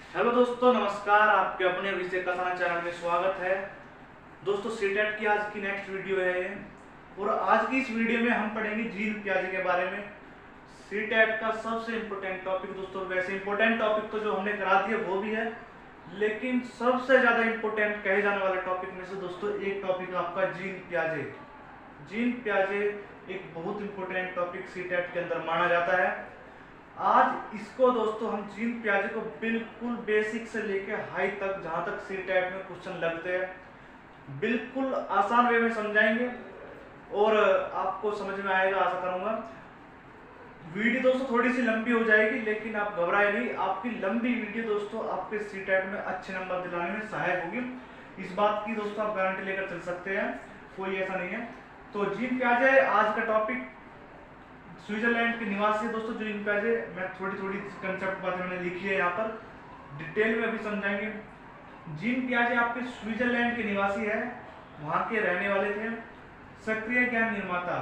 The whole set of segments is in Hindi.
हेलो दोस्तों, नमस्कार। आपके अपने अभिषेक कसाना चैनल में स्वागत है। दोस्तों, सीटेट की आज की नेक्स्ट वीडियो है ये। और आज की इस वीडियो में हम पढ़ेंगे जीन प्याजे के बारे में। सीटेट का सबसे इम्पोर्टेंट टॉपिक दोस्तों। वैसे इम्पोर्टेंट टॉपिक तो जो हमने करा दिया वो भी है, लेकिन सबसे ज़्यादा इम्पोर्टेंट कहे जाने वाले टॉपिक में से दोस्तों एक टॉपिक आपका जीन प्याजे। जीन प्याजे एक बहुत इम्पोर्टेंट टॉपिक सीटेट के अंदर माना जाता है। आज इसको दोस्तों हम जीन प्याजे को बिल्कुल बेसिक से लेके हाई तक, जहां तक सी टाइप में क्वेश्चन लगते हैं, बिल्कुल आसान वे में समझाएंगे और आपको समझ में आएगा, आशा करूंगा। वीडियो दोस्तों थोड़ी सी लंबी हो जाएगी, लेकिन आप घबराए नहीं। आपकी लंबी वीडियो दोस्तों आपके सी टाइप में अच्छे नंबर दिलाने में सहायक होगी। इस बात की दोस्तों आप गारंटी लेकर चल सकते हैं, कोई ऐसा नहीं है। तो जीन प्याजे आज का टॉपिक। स्विट्जरलैंड के निवासी है दोस्तों जीन प्याजे। मैं थोड़ी कंसेप्ट बातें मैंने लिखी है यहाँ पर, डिटेल में अभी समझाएंगे। जीन प्याजे आपके स्विट्जरलैंड के निवासी है, वहाँ के रहने वाले थे। सक्रिय ज्ञान निर्माता,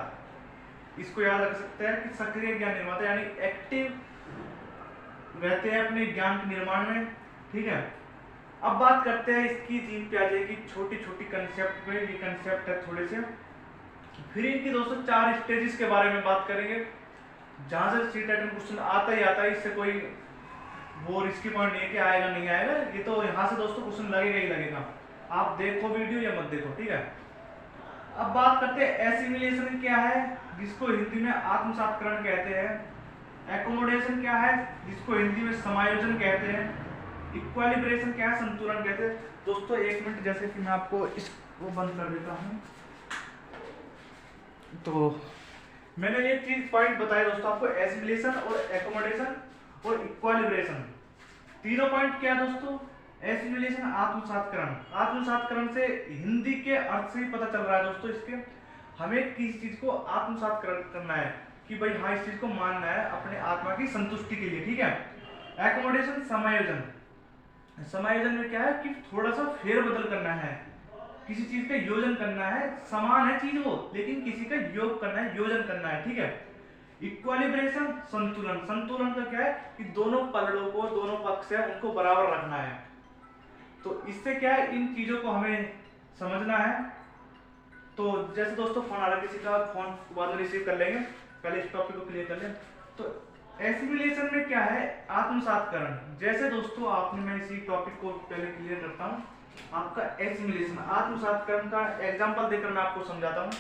इसको याद रख सकते हैं कि सक्रिय ज्ञान निर्माता यानी एक्टिव रहते हैं अपने ज्ञान के निर्माण में। ठीक है, अब बात करते हैं इसकी जीन प्याजे की छोटी छोटी कंसेप्ट पे। ये कंसेप्ट है थोड़े से। फिर इनकी दोस्तों 4 स्टेजेस के बारे में बात करेंगे, जहां से सी टेट में क्वेश्चन आता ही आता है। इससे कोई वो रिस्की पॉइंट नहीं है कि आएगा नहीं आएगा, ये तो यहाँ से दोस्तों क्वेश्चन लगेगा ही लगेगा। आप देखो वीडियो या मत देखो, ठीक है। अब बात करते हैं एसिमिलेशन क्या है, जिसको हिंदी में आत्मसात्करण कहते हैं। एकोमोडेशन क्या है, जिसको हिंदी में समायोजन कहते हैं। इक्वालिब्रेशन क्या है, संतुलन कहते हैं। दोस्तों 1 मिनट, जैसे कि मैं आपको इसको बंद कर देता हूँ। तो मैंने ये चीज पॉइंट बताया दोस्तों आपको, एसिमिलेशन और एकोमोडेशन और इक्वालिब्रेशन। तीनों पॉइंट क्या दोस्तों? एसिमिलेशन आत्मसात्करण। आत्मसात्करण से हिंदी के अर्थ से ही पता चल रहा है दोस्तों इसके। हमें किसी चीज को आत्मसात करना है कि भाई हाँ इस चीज को मानना है अपने आत्मा की संतुष्टि के लिए, ठीक है। एकोमोडेशन समायोजन। समायोजन में क्या है कि थोड़ा सा फेरबदल करना है, किसी चीज का योजन करना है। समान है चीज वो, लेकिन किसी का योग करना है, योजन करना है, ठीक है। इक्वालिब्रेशन संतुलन। संतुलन का क्या है कि दोनों पलड़ों को, दोनों पक्ष है उनको बराबर रखना है। तो इससे क्या है, इन चीजों को हमें समझना है। तो जैसे दोस्तों फोन आ रहा है किसी का, फोन बाद में रिसीव कर लेंगे, पहले इस टॉपिक को क्लियर कर लें। तो एसिमिलेशन में क्या है, आत्मसात्करण। जैसे दोस्तों आपने, मैं इसी टॉपिक को पहले क्लियर करता हूँ। आपका एसिमिलेशन आत्मसात्करण का एग्जांपल देकर मैं आपको समझाता हूँ।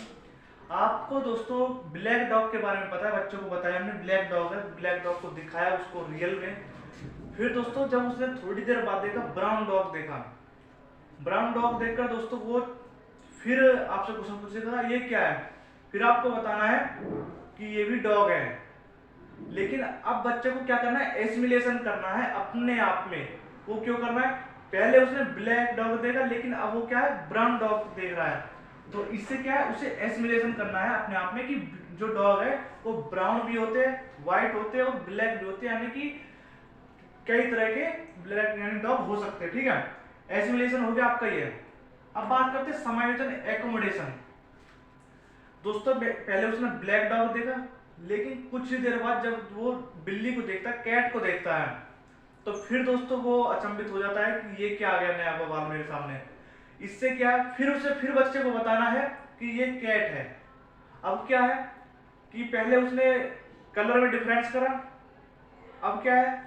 आपको दोस्तों ब्लैक डॉग के बारे में पता है, बच्चों को बताया हमने ब्लैक डॉग है। ब्लैक डॉग को दिखाया उसको रियल में। फिर दोस्तों जब उसने थोड़ी देर बाद देखा ब्राउन डॉग देखा, ब्राउन डॉग देखकर दोस्तों वो फिर आपसे क्वेश्चन पूछेगा ये क्या है, फिर आपको बताना है कि ये भी डॉग है। लेकिन अब बच्चे को क्या करना है, एसिमिलेशन करना है अपने आप में। वो क्यों करना है, पहले उसने ब्लैक डॉग देखा, लेकिन अब वो क्या है, ब्राउन डॉग देख रहा है। तो इससे क्या है, उसे एसिमिलेशन करना है अपने आप में कि जो डॉग है वो ब्राउन भी होते हैं, व्हाइट होते हैं और ब्लैक भी होते हैं, यानी कि कई तरह के ब्लैक यानी डॉग हो सकते हैं, ठीक है। एसिमिलेशन हो गया आपका ये। अब बात करते हैं समायोजन, एकोमोडेशन। दोस्तों पहले उसने ब्लैक डॉग देखा, लेकिन कुछ ही देर बाद जब वो बिल्ली को देखता है, कैट को देखता है, तो फिर दोस्तों वो अचंभित हो जाता है कि ये क्या आ गया नया बवाल मेरे सामने। इससे क्या है, फिर उसे फिर बच्चे को बताना है कि ये कैट है। अब क्या है कि पहले उसने कलर में डिफरेंस करा, अब क्या है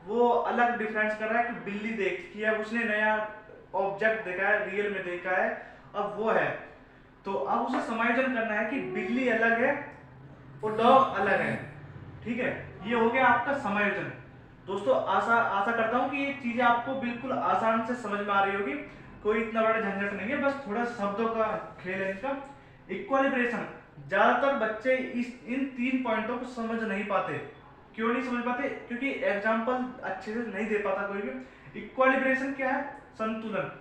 वो अलग डिफरेंस कर रहा है कि बिल्ली देखी है, उसने नया ऑब्जेक्ट देखा है, रियल में देखा है, अब वो है। तो अब उसे समायोजन करना है कि बिल्ली अलग है और डॉग अलग है, ठीक है। ये हो गया आपका समायोजन। दोस्तों आशा करता हूं कि ये चीजें आपको बिल्कुल आसान से समझ में आ रही होगी, कोई इतना बड़ा झंझट नहीं है, बस थोड़ा शब्दों का खेल है इसका। इक्वालिब्रेशन, ज्यादातर बच्चे इन 3 पॉइंटों को समझ नहीं पाते। क्यों नहीं समझ पाते, क्योंकि एग्जाम्पल अच्छे से नहीं दे पाता कोई भी। इक्वालिब्रेशन क्या है, संतुलन।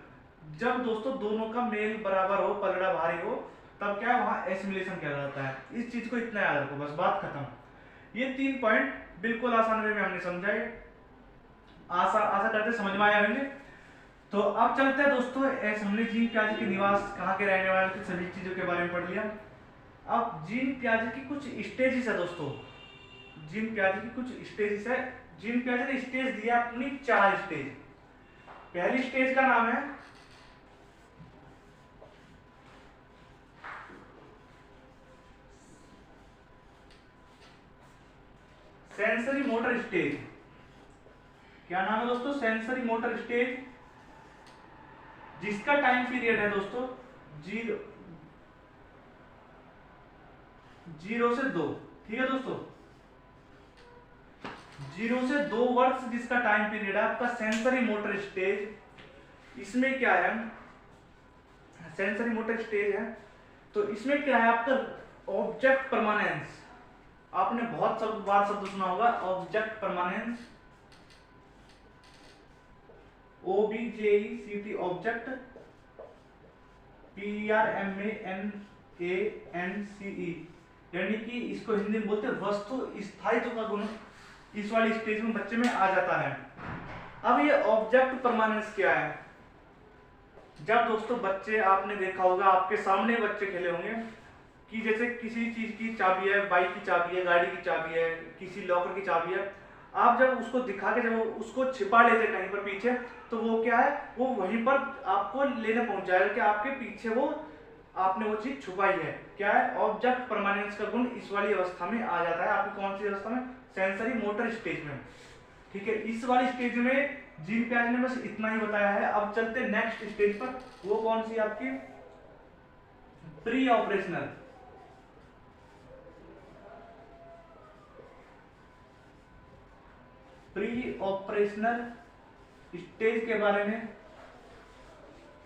जब दोस्तों दोनों का मेल बराबर हो, पलड़ा भारी हो, तब क्या वहां एसिमिलेशन किया जाता है। इस चीज को इतना याद रखो, बस बात खत्म। ये 3 पॉइंट बिल्कुल आसान वे में हमने समझाए, आशा करते समझ में आया होंगे। तो अब चलते हैं दोस्तों, हमने जीन प्याजे के निवास, कहाँ के रहने वाले थे, सभी चीजों के बारे में पढ़ लिया। अब जीन प्याजे की कुछ स्टेजेस है दोस्तों, जीन प्याजे की कुछ स्टेजेस है जीन पियाजे ने स्टेज दिया अपनी 4 स्टेज। पहली स्टेज का नाम है सेंसरी मोटर स्टेज। क्या नाम है दोस्तों? सेंसरी मोटर स्टेज, जिसका टाइम पीरियड है दोस्तों 0 से 2। ठीक है दोस्तों, 0 से 2 वर्ष जिसका टाइम पीरियड है आपका सेंसरी मोटर स्टेज। इसमें क्या है, सेंसरी मोटर स्टेज है तो इसमें क्या है आपका ऑब्जेक्ट परमानेंस। आपने बहुत बार शब्द सुना होगा object permanence, OBJECT object, PRMANANCE, यानी कि इसको हिंदी में बोलते हैं वस्तु स्थायित्व का गुण इस वाली स्टेज में बच्चे में आ जाता है। अब ये ऑब्जेक्ट परमानेंस क्या है? जब दोस्तों बच्चे, आपने देखा होगा आपके सामने बच्चे खेले होंगे कि जैसे किसी चीज की चाबी है, बाइक की चाबी है, गाड़ी की चाबी है, किसी लॉकर की चाबी है, आप जब उसको दिखा के जब उसको छिपा लेते कहीं पर पीछे, तो वो क्या है, वो वहीं पर आपको लेने पहुंच जाएगा कि आपके पीछे वो आपने वो चीज छुपाई है। क्या है? ऑब्जेक्ट परमानेंस का गुण इस वाली अवस्था में आ जाता है। आपकी कौन सी अवस्था में? सेंसरी मोटर स्टेज में। ठीक है, इस वाली स्टेज में जीन पियाजे ने बस इतना ही बताया है। अब चलते नेक्स्ट स्टेज पर, वो कौन सी आपकी? Pre operational. Pre operational stage के बारे में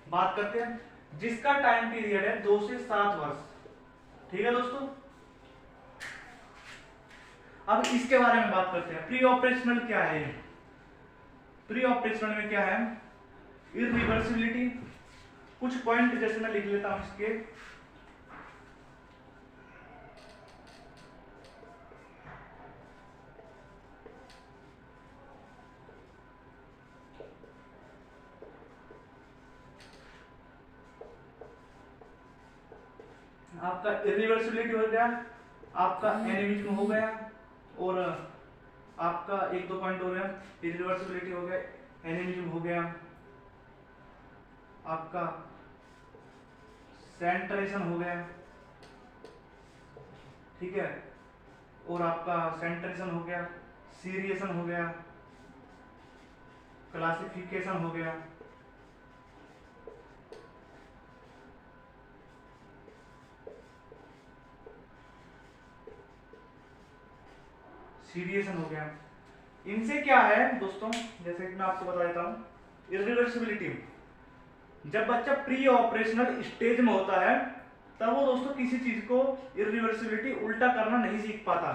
बात करते हैं, जिसका टाइम पीरियड है 2 से 7 वर्ष। ठीक है दोस्तों, अब इसके बारे में बात करते हैं। प्री ऑपरेशनल क्या है? प्री ऑपरेशनल में क्या है? इरिवर्सिबिलिटी। कुछ पॉइंट जैसे मैं लिख लेता हूं इसके। आपका इरिवर्सिबिलिटी हो गया, आपका एनिमिज्म हो गया, और आपका 1-2 पॉइंट हो गया। इरिवर्सिबिलिटी हो गया, एनिमिज्म हो गया, आपका सेंट्रेशन हो गया। ठीक है, और आपका सेंट्रेशन हो गया, सीरिएशन हो गया, क्लासिफिकेशन हो गया, सीरिएशन हो गया। इनसे क्या है दोस्तों, जैसे कि मैं आपको बता देता हूं, इरिवर्सिबिलिटी, जब बच्चा प्री ऑपरेशनल स्टेज में होता है तब वो दोस्तों किसी चीज को इरिवर्सिबिलिटी उल्टा करना नहीं सीख पाता।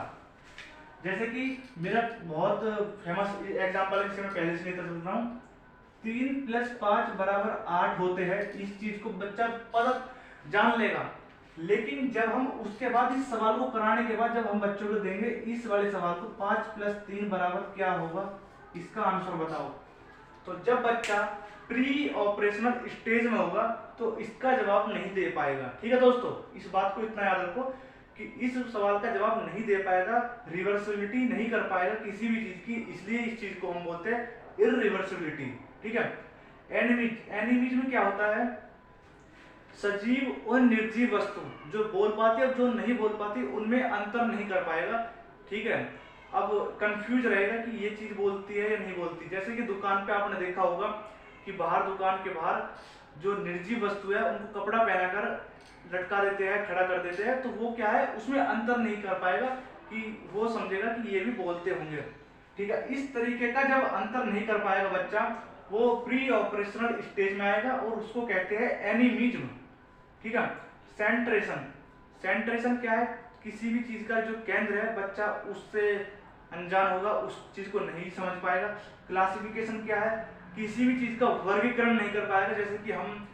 जैसे कि मेरा बहुत फेमस एग्जांपल है, जिसे मैं पहले से लेकर चल रहा हूं, 3 + 5 = 8 होते हैं। इस चीज को बच्चा पता जान लेगा, लेकिन जब हम उसके बाद इस सवाल को कराने के बाद जब हम बच्चों को देंगे इस वाले सवाल को 5 + 3 = क्या होगा, इसका आंसर बताओ, तो जब बच्चा प्री ऑपरेशनल स्टेज में होगा तो इसका जवाब नहीं दे पाएगा। ठीक है दोस्तों, इस बात को इतना याद रखो कि इस सवाल का जवाब नहीं दे पाएगा, रिवर्सिबिलिटी नहीं कर पाएगा किसी भी चीज की, इसलिए इस चीज को हम बोलते हैं इररिवर्सिबिलिटी। ठीक है, एनिमिज में क्या होता है? सजीव और निर्जीव वस्तु जो बोल पाती है और जो नहीं बोल पाती उनमें अंतर नहीं कर पाएगा। ठीक है, अब कंफ्यूज रहेगा कि ये चीज बोलती है या नहीं बोलती। जैसे कि दुकान पे आपने देखा होगा कि बाहर, दुकान के बाहर जो निर्जीव वस्तु है उनको कपड़ा पहनाकर लटका देते हैं, खड़ा कर देते हैं, तो वो क्या है, उसमें अंतर नहीं कर पाएगा कि वो समझेगा कि ये भी बोलते होंगे। ठीक है, इस तरीके का जब अंतर नहीं कर पाएगा बच्चा, वो प्री ऑपरेशनल स्टेज में आएगा और उसको कहते हैं एनिमिज्म। ठीक है, सेंट्रेशन, सेंट्रेशन क्या है? किसी भी चीज का जो केंद्र है बच्चा उससे अनजान होगा, उस चीज को नहीं समझ पाएगा। क्लासिफिकेशन क्या है? किसी भी चीज का वर्गीकरण नहीं कर पाएगा। जैसे कि हम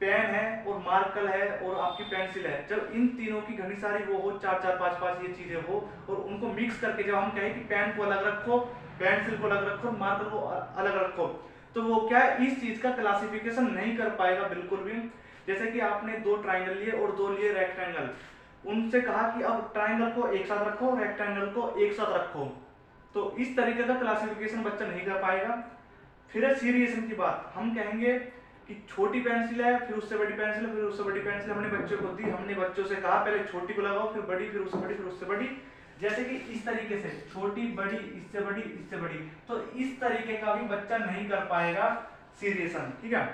पेन है और मार्कर है और आपकी पेंसिल है, जब इन तीनों की घनी सारी वो हो, 4-4, 5-5 ये चीजें हो, और उनको मिक्स करके जब हम कहें कि पेन को अलग रखो, पेंसिल को अलग रखो, मार्कर को अलग रखो, तो वो क्या है, इस चीज का क्लासिफिकेशन नहीं कर पाएगा बिल्कुल भी। जैसे कि आपने 2 ट्राइंगल लिए और 2 लिए रेक्टेंगल, उनसे कहा कि अब ट्राइंगल को एक साथ रखो, रेक्टेंगल को एक साथ रखो, तो इस तरीके का क्लासिफिकेशन बच्चा नहीं कर पाएगा। फिर है सीरिएशन की बात, हम कहेंगे कि छोटी पेंसिल है, फिर उससे बड़ी पेंसिल है, फिर उससे बड़ी पेंसिल हमने बच्चों को दी, हमने बच्चों से कहा पहले छोटी को लगाओ, फिर बड़ी, फिर उससे बड़ी, फिर उससे बड़ी, जैसे कि इस तरीके से छोटी बड़ी इससे बड़ी इससे बड़ी। तो इस तरीके का भी बच्चा नहीं कर पाएगा सीरिएशन। ठीक है,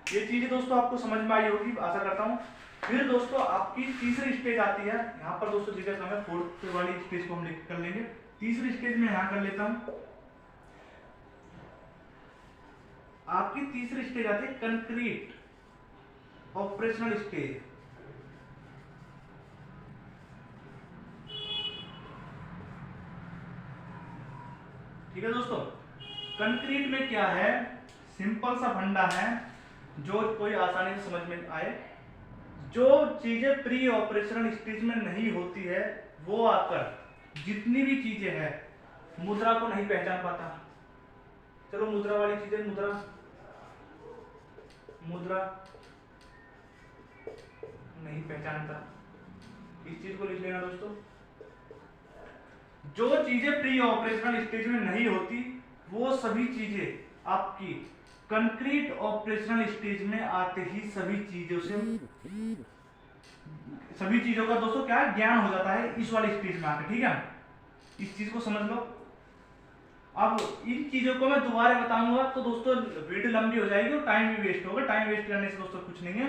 ये चीज दोस्तों आपको समझ में आई होगी, आशा करता हूँ। फिर दोस्तों आपकी तीसरी स्टेज आती है, यहाँ पर दोस्तों जगह कम है, फोर्थ वाली स्टेज को हम कर लेंगे। तीसरी स्टेज में यहाँ कर लेता हूँ, आपकी तीसरी स्टेज आती है कंक्रीट ऑपरेशनल स्टेज। ठीक है दोस्तों, कंक्रीट में क्या है, सिंपल सा फंडा है जो कोई आसानी से समझ में आए। जो चीजें प्री ऑपरेशनल स्टेज में नहीं होती है वो आकर जितनी भी चीजें हैं, मुद्रा को नहीं पहचान पाता। चलो मुद्रा वाली चीजें, मुद्रा नहीं पहचानता, इस चीज को लिख लेना दोस्तों। जो चीजें प्री ऑपरेशनल स्टेज में नहीं होती वो सभी चीजें आपकी कंक्रीट ऑपरेशनल स्टेज में आते ही सभी चीजों का दोस्तों क्या ज्ञान हो जाता है इस वाली स्टेज में आकर। ठीक है, इस चीज को समझ लो। अब इन चीजों को मैं दोबारा बताऊंगा तो दोस्तों वीडियो लंबी हो जाएगी और टाइम भी वेस्ट होगा। टाइम वेस्ट करने से दोस्तों कुछ नहीं है।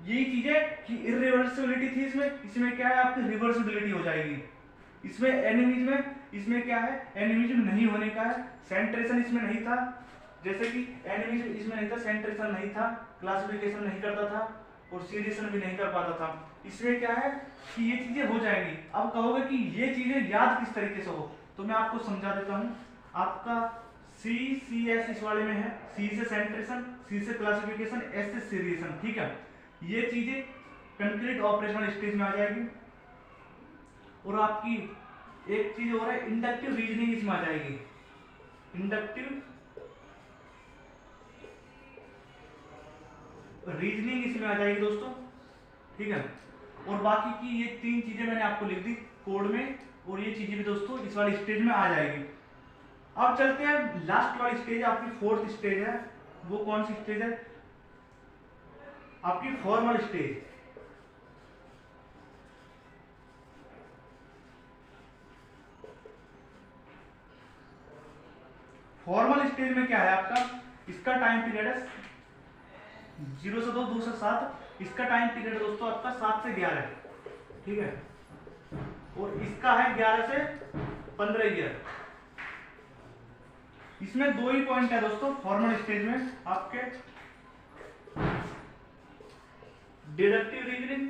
यही चीजें कि इरिवर्सिबिलिटी थी इसमें क्या है आपकी रिवर्सिबिलिटी हो जाएगी। इसमें एनिमीज में, इसमें क्या है एनिमीज में नहीं होने का है। सेंट्रेशन इसमें नहीं था, जैसे कि एनिमीज इसमें नहीं था, सेंट्रेशन नहीं था, क्लासिफिकेशन नहीं करता था और सीरिएशन भी नहीं कर पाता था। इसमें क्या है कि ये चीजें हो जाएंगी। अब कहोगे कि ये चीजें याद किस तरीके से हो, तो मैं आपको समझा देता हूं। आपका CCS इस वाले में है, C से सेंट्रेशन, C से क्लासिफिकेशन, S से सीरिएशन। ठीक है, ये चीजें कंक्रीट ऑपरेशनल स्टेज में आ जाएगी। और आपकी एक चीज और है, इंडक्टिव रीजनिंग इसमें आ जाएगी। इंडक्टिव रीजनिंग इसमें आ जाएगी दोस्तों। ठीक है, और बाकी की ये तीन चीजें मैंने आपको लिख दी कोड में, और ये चीजें भी दोस्तों इस वाली स्टेज में आ जाएगी। अब चलते हैं लास्ट वाली स्टेज, आपकी फोर्थ स्टेज है। वो कौन सी स्टेज है आपकी फॉर्मल स्टेज। फॉर्मल स्टेज में क्या है आपका, इसका टाइम पीरियड है 0 से 2, 2 से 7। इसका टाइम पीरियड दोस्तों आपका 7 से 11 है। ठीक है, और इसका है 11 से 15 ईयर। इसमें दो ही पॉइंट है दोस्तों फॉर्मल स्टेज में आपके, डिडक्टिव रीजनिंग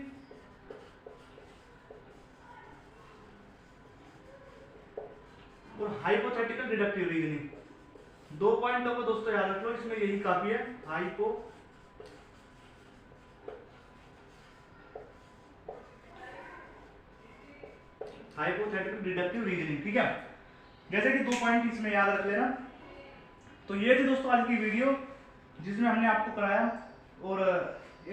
और हाइपोथेटिकल डिडक्टिव रीजनिंग। दो पॉइंटों को दोस्तों याद रख लो, इसमें यही काफी है। Hypothetical deductive reasoning. ठीक है, जैसे कि दो पॉइंट इसमें याद रख लेना। तो ये थी दोस्तों आज की वीडियो जिसमें हमने आपको कराया। और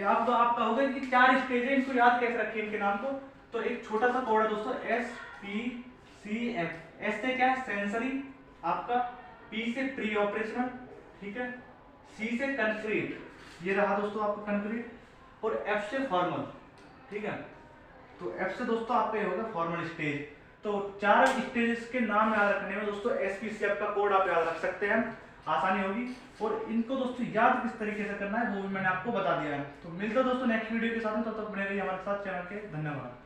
आप तो आप कहोगे कि 4 स्टेज है, इनको याद कैसे रखें इनके नाम को। तो एक छोटा सा कोड है दोस्तों, SPCF। S से क्या है सेंसरी आपका, P से प्री ऑपरेशनल, ठीक है, C से कंक्रीट, ये रहा दोस्तों आपका कंक्रीट, और F से फॉर्मल। ठीक है, तो F से दोस्तों आपका ये होगा फॉर्मल स्टेज। तो 4 स्टेजेस के नाम याद रखने में दोस्तों SPCF का कोड आप याद रख सकते हैं, आसानी होगी। और इनको दोस्तों याद किस तरीके से करना है वो भी मैंने आपको बता दिया है। तो मिलते हैं दोस्तों नेक्स्ट वीडियो के साथ में, तब तक बने रहिए हमारे साथ चैनल के। धन्यवाद।